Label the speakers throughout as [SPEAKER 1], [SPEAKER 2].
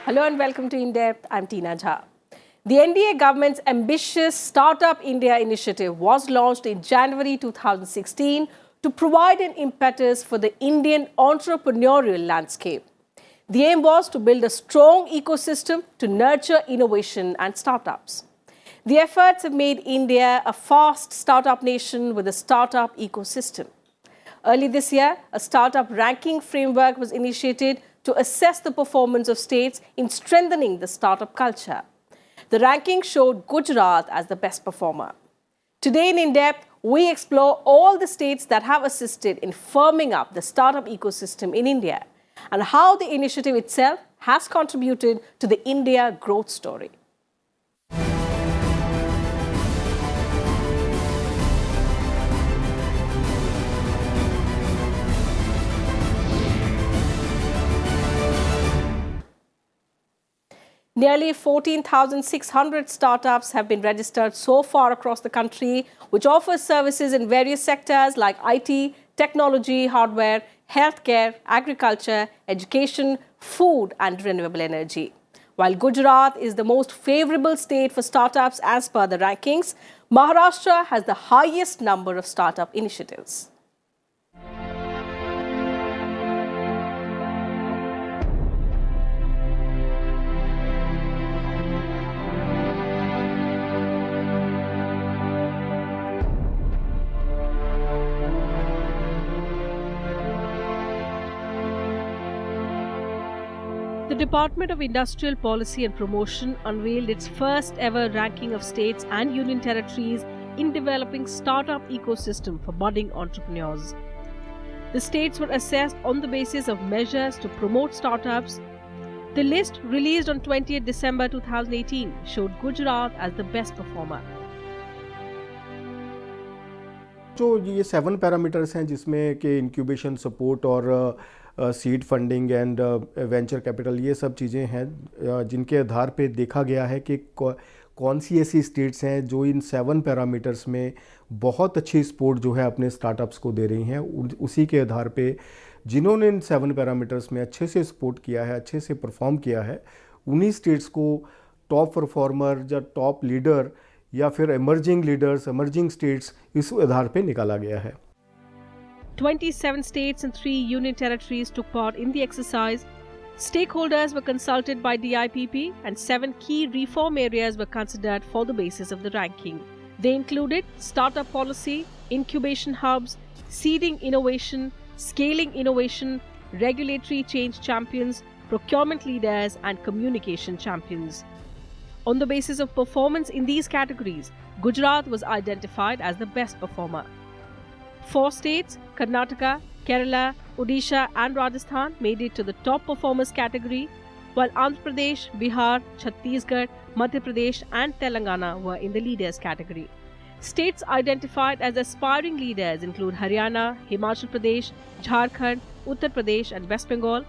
[SPEAKER 1] Hello and welcome to In Depth. I'm Teena Jha. The NDA government's ambitious Startup India initiative was launched in January 2016 to provide an impetus for the Indian entrepreneurial landscape. The aim was to build a strong ecosystem to nurture innovation and startups. The efforts have made India a fast startup nation with a startup ecosystem. Early this year, a startup ranking framework was initiated to assess the performance of states in strengthening the startup culture. The ranking showed Gujarat as the best performer. Today in Depth, we explore all the states that have assisted in firming up the startup ecosystem in India and how the initiative itself has contributed to the India growth story. Nearly 14,600 startups have been registered so far across the country, which offers services in various sectors like IT, technology, hardware, healthcare, agriculture, education, food and renewable energy. While Gujarat is the most favorable state for startups as per the rankings, Maharashtra has the highest number of startup initiatives. The Department of Industrial Policy and Promotion unveiled its first ever ranking of states and union territories in developing startup ecosystem for budding entrepreneurs. The states were assessed on the basis of measures to promote startups. The list, released on 20th December 2018, showed Gujarat as the best performer.
[SPEAKER 2] जो ये 7 parameters हैं जिसमें कि incubation support और seed funding and venture capital, ये सब चीज़ें हैं जिनके आधार पे देखा गया है कि कौन सी ऐसी स्टेट्स हैं जो इन 7 पैरामीटर्स में बहुत अच्छी सपोर्ट जो है अपने स्टार्टअप्स को दे रही हैं. उसी के आधार पे जिन्होंने इन 7 पैरामीटर्स में अच्छे से सपोर्ट किया है, अच्छे से परफॉर्म किया है, उन्हीं स्टेट्स को टॉप परफॉर्मर या टॉप लीडर या फिर emerging leaders, emerging states इस आधार पे निकाला गया है.
[SPEAKER 1] 27 states and 3 union territories took part in the exercise. Stakeholders were consulted by DIPP and 7 key reform areas were considered for the basis of the ranking. They included startup policy, incubation hubs, seeding innovation, scaling innovation, regulatory change champions, procurement leaders and communication champions. On the basis of performance in these categories, Gujarat was identified as the best performer. 4 states, Karnataka, Kerala, Odisha and Rajasthan, made it to the top performers category, while Andhra Pradesh, Bihar, Chhattisgarh, Madhya Pradesh and Telangana were in the leaders category. States identified as aspiring leaders include Haryana, Himachal Pradesh, Jharkhand, Uttar Pradesh and West Bengal,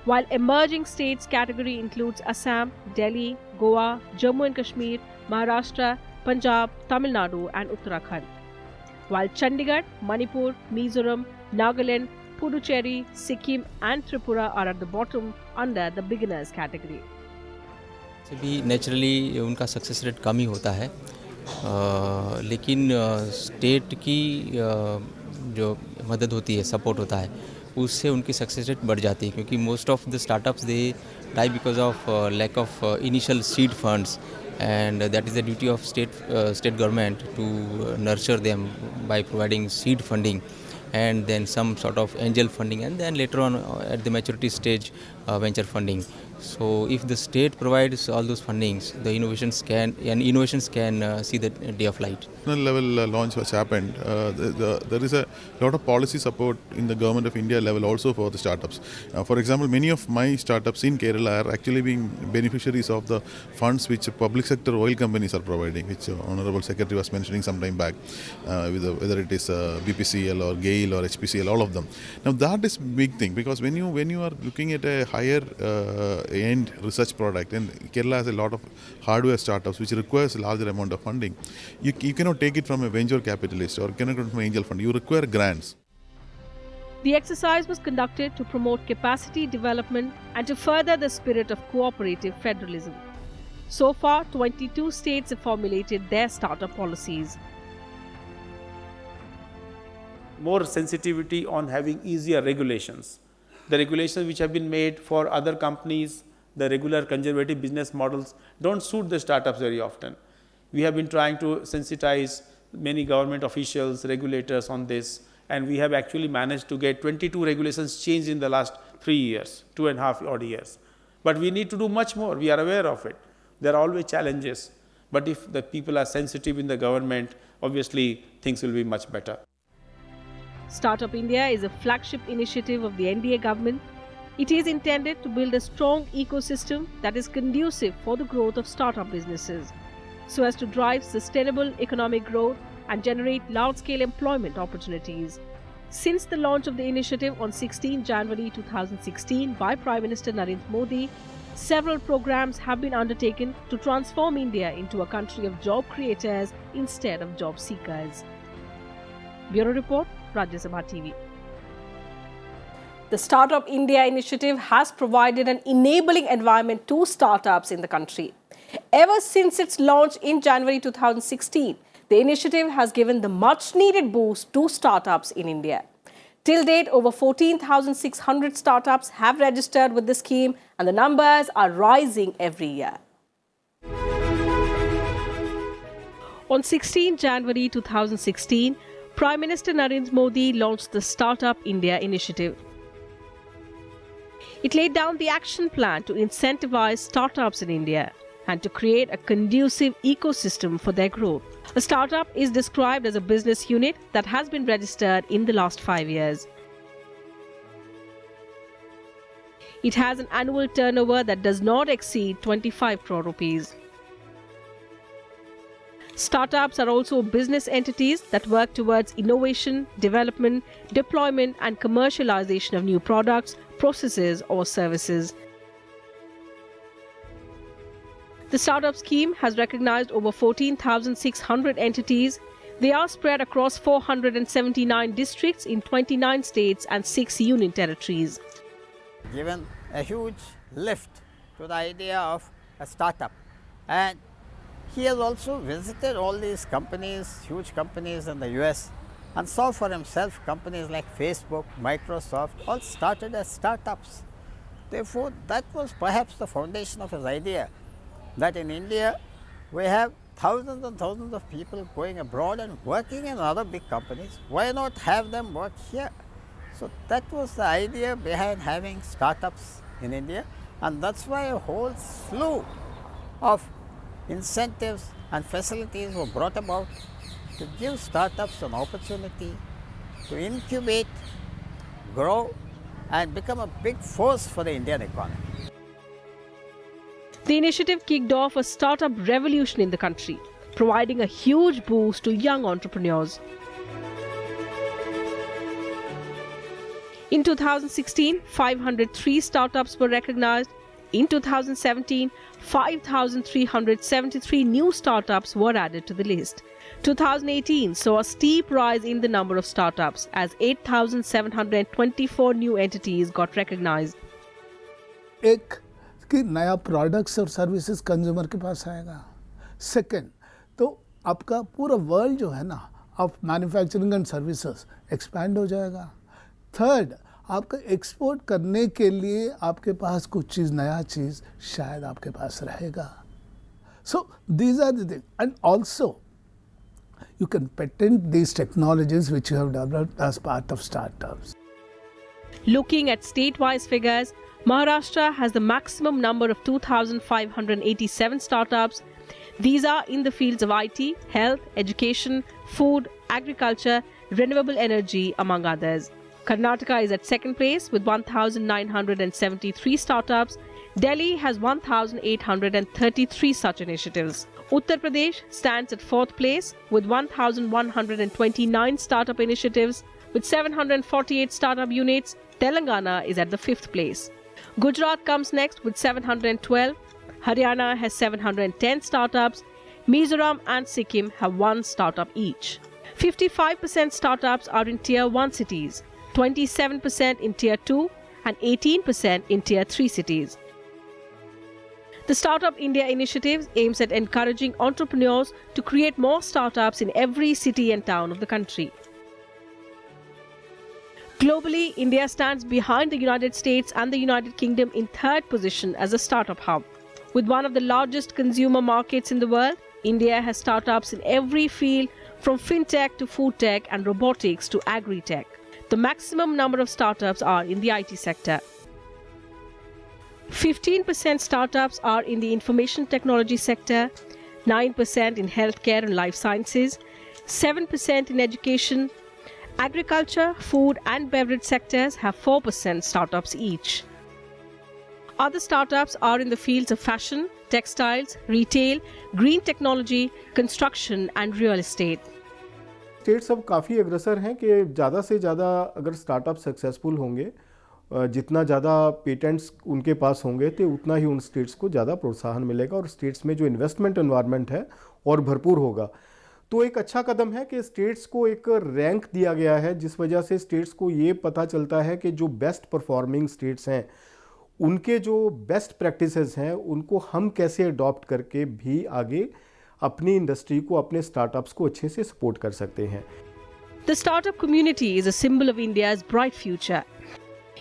[SPEAKER 1] while emerging states category includes Assam, Delhi, Goa, Jammu and Kashmir, Maharashtra, Punjab, Tamil Nadu and Uttarakhand. While Chandigarh, Manipur, Mizoram, Nagaland, Puducherry, Sikkim and Tripura are at the bottom under the beginners category.
[SPEAKER 3] से भी naturally उनका success rate कम ही होता है, लेकिन state की जो मदद होती है, सपोर्ट होता है, उससे उनकी सक्सेस रेट बढ़ जाती है, क्योंकि most of the startups they die because of lack of initial seed funds, and that is the duty of state government to nurture them by providing seed funding and then some sort of angel funding and then later on at the maturity stage venture funding. So if the state provides all those fundings, the innovations can see the day of light.
[SPEAKER 4] Level launch has happened. There is a lot of policy support in the government of India level also for the startups. For example, many of my startups in Kerala are actually being beneficiaries of the funds which public sector oil companies are providing, which Honorable Secretary was mentioning some time back, whether it is BPCL or GAIL or HPCL, all of them. Now that is big thing, because when you are looking at a higher end research product, and Kerala has a lot of hardware startups which requires a larger amount of funding, you cannot take it from a venture capitalist or cannot get from an angel fund. You require grants.
[SPEAKER 1] The exercise was conducted to promote capacity development and to further the spirit of cooperative federalism. So far, 22 states have formulated their startup policies.
[SPEAKER 5] More sensitivity on having easier regulations. The regulations which have been made for other companies, the regular conservative business models, don't suit the startups very often. We have been trying to sensitize many government officials, regulators on this, and we have actually managed to get 22 regulations changed in the last 3 years, 2.5 odd years. But we need to do much more. We are aware of it. There are always challenges. But if the people are sensitive in the government, obviously things will be much better.
[SPEAKER 1] Startup India is a flagship initiative of the NDA government. It is intended to build a strong ecosystem that is conducive for the growth of startup businesses, so as to drive sustainable economic growth and generate large-scale employment opportunities. Since the launch of the initiative on 16 January 2016 by Prime Minister Narendra Modi, several programs have been undertaken to transform India into a country of job creators instead of job seekers. Bureau Report, Rajya Sabha TV. The Startup India initiative has provided an enabling environment to startups in the country. Ever since its launch in January 2016, the initiative has given the much-needed boost to startups in India. Till date, over 14,600 startups have registered with the scheme, and the numbers are rising every year. On 16 January 2016, Prime Minister Narendra Modi launched the Startup India initiative. It laid down the action plan to incentivize startups in India and to create a conducive ecosystem for their growth. A startup is described as a business unit that has been registered in the last 5 years. It has an annual turnover that does not exceed 25 crore rupees. Startups are also business entities that work towards innovation, development, deployment and commercialization of new products, processes or services. The startup scheme has recognized over 14,600 entities. They are spread across 479 districts in 29 states and 6 union territories.
[SPEAKER 6] Given a huge lift to the idea of a startup, and he has also visited all these companies, huge companies in the US, and saw for himself companies like Facebook, Microsoft, all started as startups. Therefore, that was perhaps the foundation of his idea, that in India we have thousands and thousands of people going abroad and working in other big companies. Why not have them work here? So that was the idea behind having startups in India, and that's why a whole slew of incentives and facilities were brought about to give startups an opportunity to incubate, grow and become a big force for the Indian economy.
[SPEAKER 1] The initiative kicked off a startup revolution in the country, providing a huge boost to young entrepreneurs. In 2016, 503 startups were recognized. In 2017, 5,373 new startups were added to the list. 2018 saw a steep rise in the number of startups as 8,724 new entities got recognized.
[SPEAKER 7] एक कि नया products और services consumer के पास आएगा. Second, तो आपका पूरा world जो है ना of manufacturing and services expand हो जाएगा. थर्ड, आपका एक्सपोर्ट करने के लिए आपके पास कुछ चीज़, नया चीज़ शायद आपके पास रहेगा. So these are the thing, and also you can patent these technologies which you have developed as part of startups.
[SPEAKER 1] Looking at state-wise figures, Maharashtra has the maximum number of 2,587 startups. These are in the fields of IT, health, education, food, agriculture, renewable energy, among others. Karnataka is at second place with 1,973 startups. Delhi has 1,833 such initiatives. Uttar Pradesh stands at fourth place with 1,129 startup initiatives. With 748 startup units, Telangana is at the fifth place. Gujarat comes next with 712. Haryana has 710 startups. Mizoram and Sikkim have 1 startup each. 55% startups are in Tier 1 cities. 27% in Tier 2 and 18% in Tier 3 cities. The Startup India initiative aims at encouraging entrepreneurs to create more startups in every city and town of the country. Globally, India stands behind the United States and the United Kingdom in third position as a startup hub. With one of the largest consumer markets in the world, India has startups in every field from fintech to food tech and robotics to agri-tech. The maximum number of startups are in the IT sector. 15% startups are in the information technology sector, 9% in healthcare and life sciences, 7% in education. Agriculture, food and beverage sectors have 4% startups each. Other startups are in the fields of fashion, textiles, retail, green technology, construction and real estate.
[SPEAKER 2] States अब काफ़ी अग्रसर हैं कि ज़्यादा से ज़्यादा अगर startup successful होंगे, जितना ज़्यादा पेटेंट्स उनके पास होंगे तो उतना ही उन स्टेट्स को ज़्यादा प्रोत्साहन मिलेगा और स्टेट्स में जो इन्वेस्टमेंट एनवायरनमेंट है और भरपूर होगा। तो एक अच्छा कदम है कि स्टेट्स को एक रैंक दिया गया है, जिस वजह से स्टेट्स को ये पता चलता है कि जो बेस्ट परफॉर्मिंग स्टेट्स हैं उनके जो बेस्ट प्रैक्टिसेस हैं उनको हम कैसे अडॉप्ट करके भी आगे अपनी इंडस्ट्री को, अपने स्टार्टअप्स को अच्छे से सपोर्ट कर सकते हैं।
[SPEAKER 1] The startup community is a symbol of India's bright future.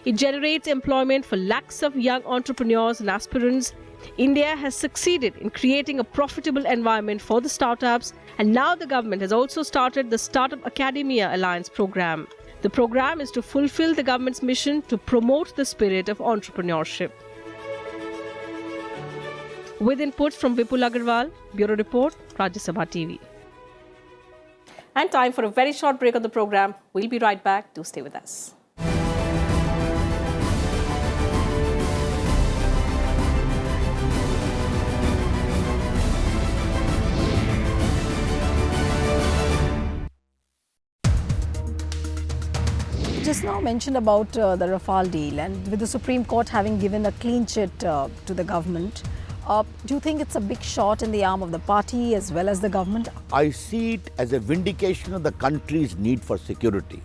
[SPEAKER 1] It generates employment for lakhs of young entrepreneurs and aspirants. India has succeeded in creating a profitable environment for the startups, and now the government has also started the Startup Academia Alliance program. The program is to fulfill the government's mission to promote the spirit of entrepreneurship. With inputs from Vipul Agarwal, Bureau Report, Rajya Sabha TV. And time for a very short break on the program. We'll be right back. Do stay with us.
[SPEAKER 8] Just now mentioned about the Rafale deal, and with the Supreme Court having given a clean chit to the government, do you think it's a big shot in the arm of the party as well as the government?
[SPEAKER 9] I see it as a vindication of the country's need for security.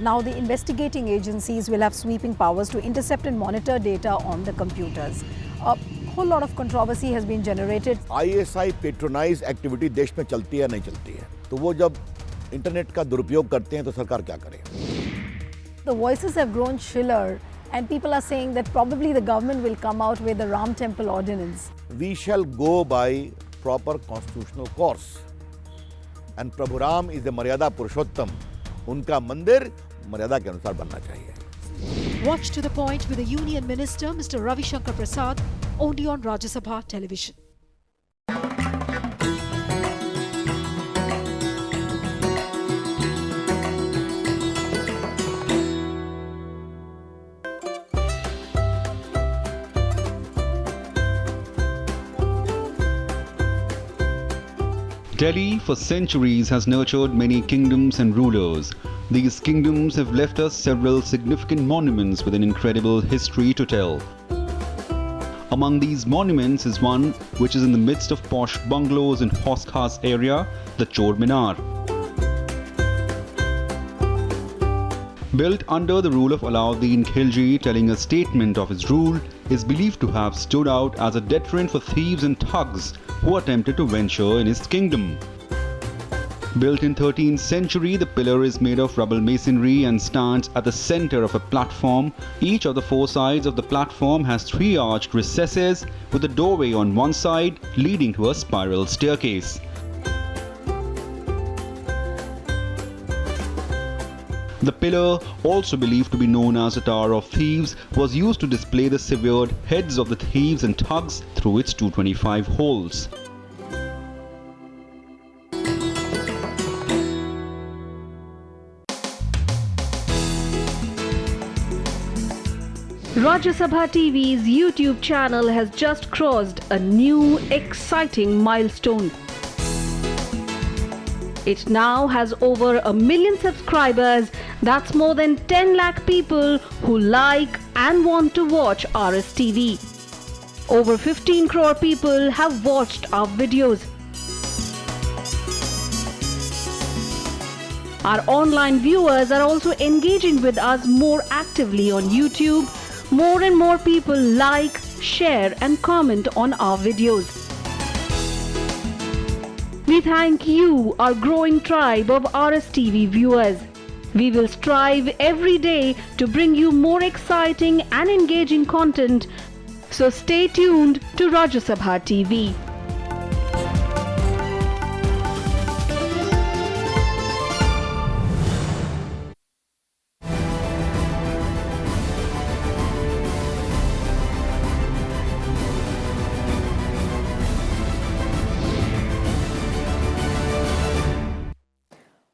[SPEAKER 8] Now the investigating agencies will have sweeping powers to intercept and monitor data on the computers. A whole lot of controversy has been generated.
[SPEAKER 9] ISI patronized activity देश में चलती है नहीं चलती है, तो वो जब इंटरनेट का दुरुपयोग करते हैं तो सरकार क्या करे?
[SPEAKER 8] The voices have grown shriller, and people are saying that probably the government will come out with the Ram Temple Ordinance.
[SPEAKER 9] We shall go by proper constitutional course. And Prabhu Ram is the Maryada Purushottam. उनका मंदिर मर्यादा के अनुसार बनना चाहिए.
[SPEAKER 10] Watch to the point with the Union Minister, Mr. Ravi Shankar Prasad, only on Rajya Sabha television.
[SPEAKER 11] Delhi for centuries has nurtured many kingdoms and rulers. These kingdoms have left us several significant monuments with an incredible history to tell. Among these monuments is one which is in the midst of posh bungalows in Hauz Khas area, the Chor Minar. Built under the rule of Alauddin Khilji, telling a statement of his rule, is believed to have stood out as a deterrent for thieves and thugs who attempted to venture in his kingdom. Built in 13th century, the pillar is made of rubble masonry and stands at the center of a platform. Each of the four sides of the platform has three arched recesses with a doorway on one side leading to a spiral staircase. The pillar, also believed to be known as the Tower of Thieves, was used to display the severed heads of the thieves and thugs through its 225 holes.
[SPEAKER 12] Rajya Sabha TV's YouTube channel has just crossed a new exciting milestone. It now has over 1 million subscribers. That's more than 10 lakh people who like and want to watch RSTV. Over 15 crore people have watched our videos. Our online viewers are also engaging with us more actively on YouTube. More and more people like, share and comment on our videos. We thank you, our growing tribe of RSTV viewers. We will strive every day to bring you more exciting and engaging content. So stay tuned to Rajya Sabha TV.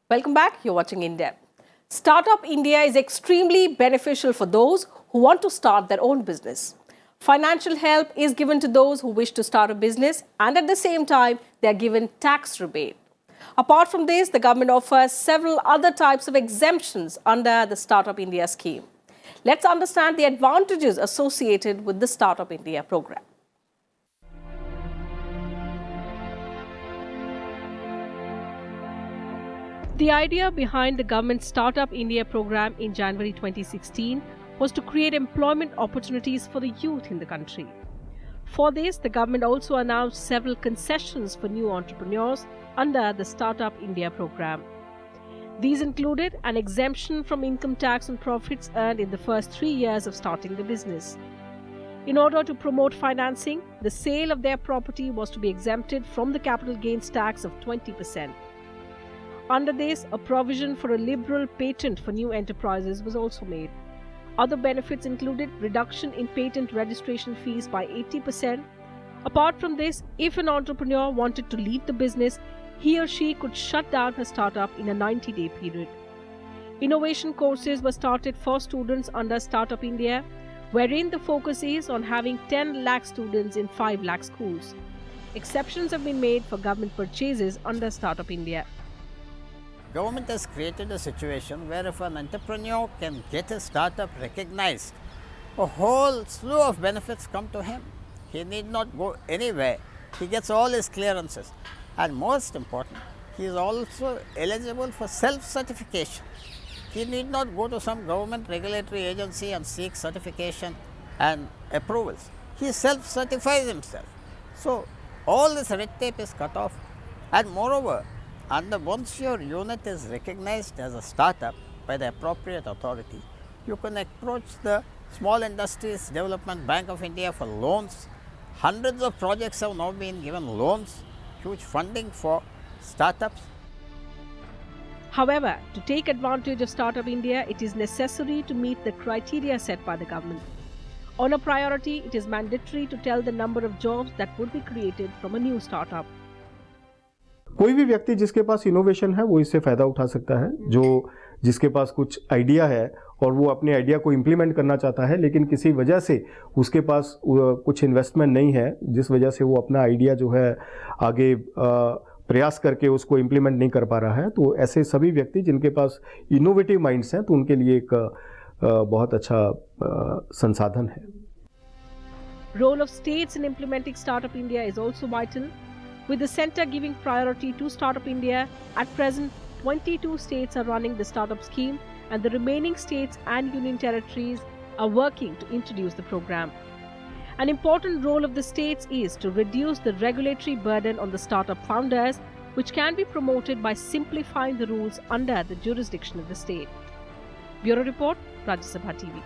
[SPEAKER 1] Welcome back. You're watching In Depth. Startup India is extremely beneficial for those who want to start their own business. Financial help is given to those who wish to start a business, and at the same time, they are given tax rebate. Apart from this, the government offers several other types of exemptions under the Startup India scheme. Let's understand the advantages associated with the Startup India program. The idea behind the government's Startup India program in January 2016 was to create employment opportunities for the youth in the country. For this, the government also announced several concessions for new entrepreneurs under the Startup India program. These included an exemption from income tax on profits earned in the first 3 years of starting the business. In order to promote financing, the sale of their property was to be exempted from the capital gains tax of 20%. Under this, a provision for a liberal patent for new enterprises was also made. Other benefits included reduction in patent registration fees by 80%. Apart from this, if an entrepreneur wanted to leave the business, he or she could shut down her startup in a 90-day period. Innovation courses were started for students under Startup India, wherein the focus is on having 10 lakh students in 5 lakh schools. Exceptions have been made for government purchases under Startup India.
[SPEAKER 6] Government has created a situation where if an entrepreneur can get his startup recognized, a whole slew of benefits come to him. He need not go anywhere. He gets all his clearances. And most important, he is also eligible for self-certification. He need not go to some government regulatory agency and seek certification and approvals. He self-certifies himself. So all this red tape is cut off. And moreover, once your unit is recognized as a startup by the appropriate authority, you can approach the Small Industries Development Bank of India for loans. Hundreds of projects have now been given loans, huge funding for startups.
[SPEAKER 1] However, to take advantage of Startup India, it is necessary to meet the criteria set by the government. On a priority, it is mandatory to tell the number of jobs that would be created from a new startup.
[SPEAKER 2] कोई भी व्यक्ति जिसके पास innovation है वो इससे फ़ायदा उठा सकता है, जो जिसके पास कुछ आइडिया है और वो अपने आइडिया को इम्प्लीमेंट करना चाहता है, लेकिन किसी वजह से उसके पास कुछ इन्वेस्टमेंट नहीं है, जिस वजह से वो अपना आइडिया जो है आगे प्रयास करके उसको इम्प्लीमेंट नहीं कर पा रहा है, तो ऐसे सभी व्यक्ति जिनके पास इनोवेटिव माइंड्स हैं तो उनके लिए एक बहुत अच्छा संसाधन है.
[SPEAKER 1] Role of states in implementing Startup India is also vital. With the centre giving priority to Startup India, at present 22 states are running the startup scheme and the remaining states and union territories are working to introduce the program. An important role of the states is to reduce the regulatory burden on the startup founders, which can be promoted by simplifying the rules under the jurisdiction of the state. Bureau Report, Rajya Sabha TV.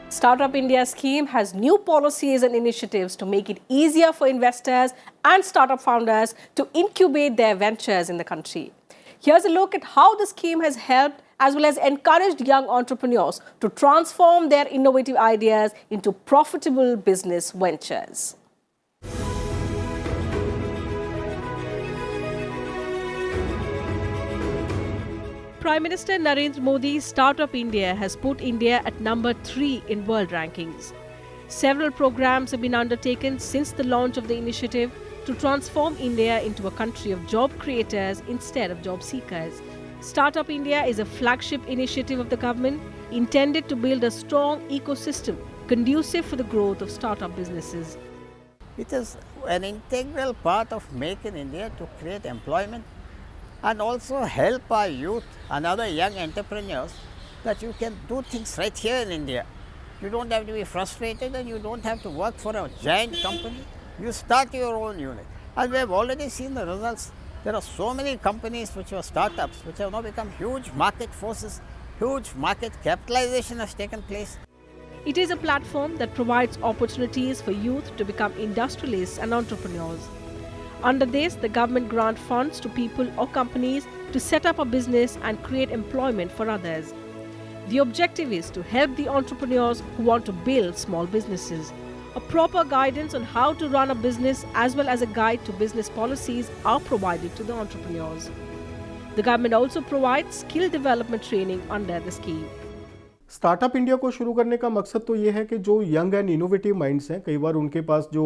[SPEAKER 1] Startup India scheme has new policies and initiatives to make it easier for investors and startup founders to incubate their ventures in the country. Here's a look at how the scheme has helped as well as encouraged young entrepreneurs to transform their innovative ideas into profitable business ventures. Prime Minister Narendra Modi's Startup India has put India at number 3 in world rankings. Several programs have been undertaken since the launch of the initiative to transform India into a country of job creators instead of job seekers. Startup India is a flagship initiative of the government intended to build a strong ecosystem conducive for the growth of startup businesses.
[SPEAKER 6] It is an integral part of Make in India to create employment and also help our youth and other young entrepreneurs that you can do things right here in India. You don't have to be frustrated and you don't have to work for a giant company. You start your own unit. And we have already seen the results. There are so many companies which were startups which have now become huge market forces, huge market capitalization has taken place.
[SPEAKER 1] It is a platform that provides opportunities for youth to become industrialists and entrepreneurs. Under this, the government grants funds to people or companies to set up a business and create employment for others. The objective is to help the entrepreneurs who want to build small businesses. A proper guidance on how to run a business as well as a guide to business policies are provided to the entrepreneurs. The government also provides skill development training under the scheme.
[SPEAKER 2] Startup India को शुरू करने का मकसद तो ये है कि जो यंग एंड इनोवेटिव माइंड्स हैं, कई बार उनके पास जो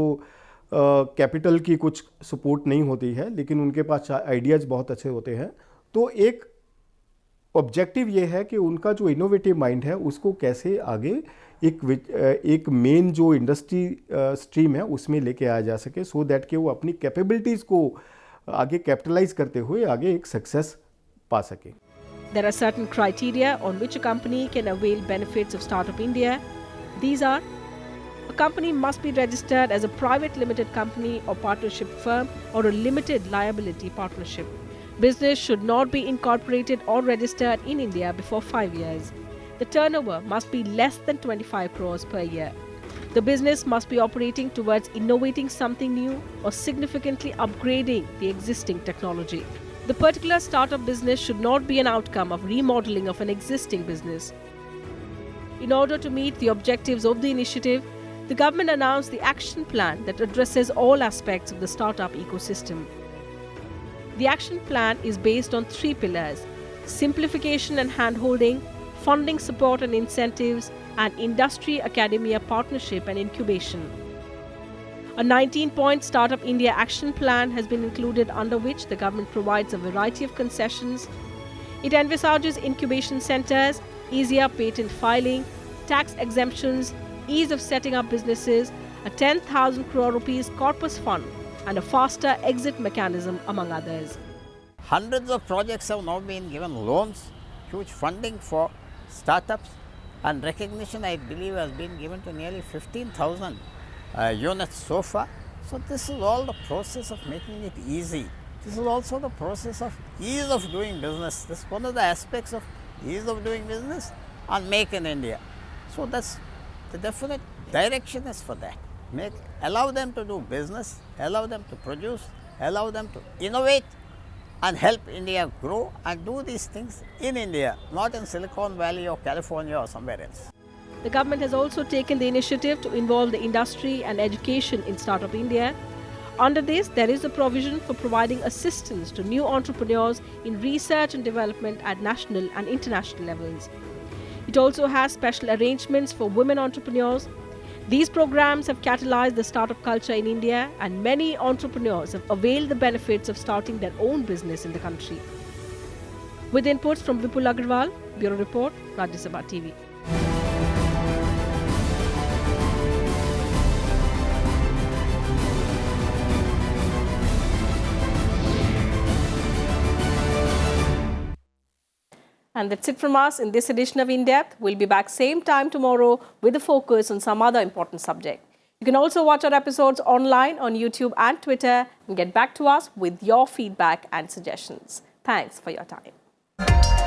[SPEAKER 2] कैपिटल की कुछ सपोर्ट नहीं होती है लेकिन उनके पास आइडियाज़ बहुत अच्छे होते हैं, तो एक ऑब्जेक्टिव ये है कि उनका जो इनोवेटिव माइंड है उसको कैसे आगे एक मेन जो इंडस्ट्री स्ट्रीम है उसमें लेके आया जा सके, सो दैट कि वो अपनी कैपेबिलिटीज़ को आगे कैपिटलाइज करते हुए आगे एक सक्सेस पा सके.
[SPEAKER 1] There are certain criteria on which a company can avail benefits of Startup India. These are: a company must be registered as a private limited company or partnership firm or a limited liability partnership. Business should not be incorporated or registered in India before 5 years. The turnover must be less than 25 crores per year. The business must be operating towards innovating something new or significantly upgrading the existing technology. The particular startup business should not be an outcome of remodeling of an existing business. In order to meet the objectives of the initiative, the government announced the action plan that addresses all aspects of the startup ecosystem. The action plan is based on 3 pillars: simplification and handholding, funding support and incentives, and industry academia partnership and incubation. A 19-point Startup India action plan has been included, under which the government provides a variety of concessions. It envisages incubation centers, easier patent filing, tax exemptions, ease of setting up businesses, a 10,000 crore rupees corpus fund, and a faster exit mechanism, among others.
[SPEAKER 6] Hundreds of projects have now been given loans, huge funding for startups, and recognition, I believe, has been given to nearly 15,000 units so far. So this is all the process of making it easy. This is also the process of ease of doing business. This is one of the aspects of ease of doing business and Make in India. So that's the definite direction is for that. Allow them to do business, allow them to produce, allow them to innovate and help India grow and do these things in India, not in Silicon Valley or California or somewhere else.
[SPEAKER 1] The government has also taken the initiative to involve the industry and education in Startup India. Under this, there is a provision for providing assistance to new entrepreneurs in research and development at national and international levels. It also has special arrangements for women entrepreneurs. These programs have catalyzed the startup culture in India, and many entrepreneurs have availed the benefits of starting their own business in the country. With inputs from Vipul Agarwal, Bureau Report, Rajya Sabha TV. And that's it from us in this edition of In Depth. We'll be back same time tomorrow with a focus on some other important subject. You can also watch our episodes online on YouTube and Twitter and get back to us with your feedback and suggestions. Thanks for your time.